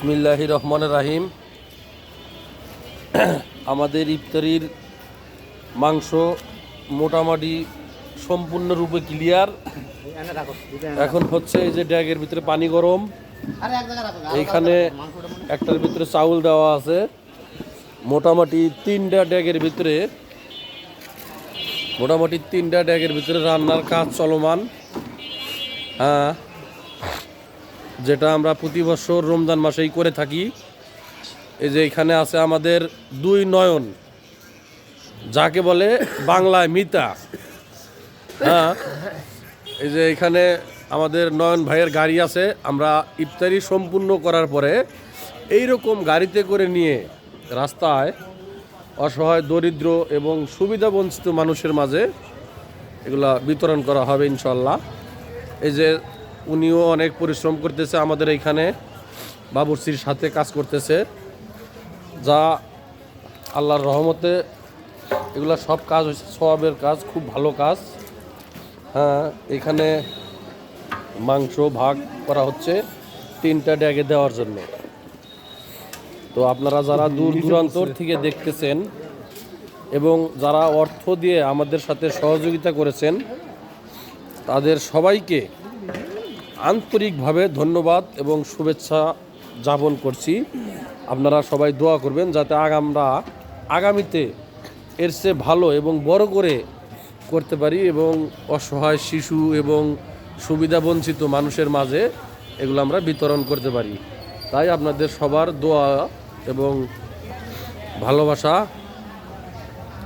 বিসমিল্লাহির রহমানির রহিম। আমাদের ইফতারির মাংস মোটামুটি সম্পূর্ণরূপে ক্লিয়ার। এখন হচ্ছে এই যে ড্যাগের ভিতরে পানি গরম, এইখানে একটার ভিতরে চাউল দেওয়া আছে। মোটামুটি তিনটা ড্যাগের ভিতরে রান্নার কাজ চলমান। হ্যাঁ, যেটা আমরা প্রতি বছর রমজান মাসেই করে থাকি। এই যে এখানে আছে আমাদের দুই নয়ন, যাকে বলে বাংলায় মিতা। হ্যাঁ, এই যে এখানে আমাদের নয়ন ভাইয়ের গাড়ি আছে। আমরা ইফতারি সম্পূর্ণ করার পরে এই রকম গাড়িতে করে নিয়ে রাস্তায় অসহায়, দরিদ্র এবং সুবিধাবঞ্চিত মানুষের মাঝে এগুলা বিতরণ করা হবে ইনশাল্লাহ। এই যে উনিও অনেক পরিশ্রম করতেছে, আমাদের এইখানে বাবুর্চির সাথে কাজ করতেছে, যা আল্লাহর রহমতে এগুলা সব কাজ হচ্ছে সওয়াবের কাজ, খুব ভালো কাজ। হ্যাঁ, এখানে মাংস ভাগ করা হচ্ছে তিনটা ড্যাগে দেওয়ার জন্য। তো আপনারা যারা দূর দূরান্তর থেকে দেখতেছেন এবং যারা অর্থ দিয়ে আমাদের সাথে সহযোগিতা করেছেন, তাদের সবাইকে আন্তরিকভাবে ধন্যবাদ এবং শুভেচ্ছা জ্ঞাপন করছি। আপনারা সবাই দোয়া করবেন যাতে আমরা আগামীতে এর চেয়ে ভালো এবং বড় করে করতে পারি এবং অসহায় শিশু এবং সুবিধাবঞ্চিত মানুষের মাঝে এগুলো আমরা বিতরণ করতে পারি। তাই আপনাদের সবার দোয়া এবং ভালোবাসা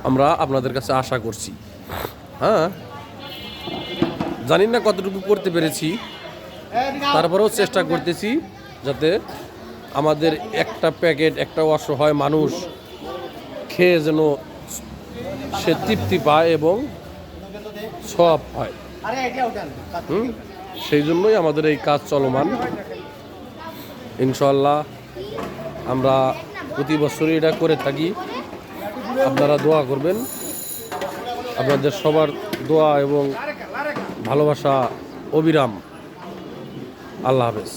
আমরা আপনাদের কাছে আশা করছি। হ্যাঁ, জানি না কতটুকু করতে পেরেছি, তারপরেও চেষ্টা করতেছি যাতে আমাদের একটা প্যাকেট একটা অসহায় মানুষ খেয়ে যেন সে তৃপ্তি পায় এবং সওয়াব পায়। সেই জন্যই আমাদের এই কাজ চলমান। ইনশাআল্লাহ আমরা প্রতি বছরই এটা করে থাকি। আপনারা দোয়া করবেন, আপনাদের সবার দোয়া এবং ভালোবাসা অবিরাম। আল্লাহ হাফেজ।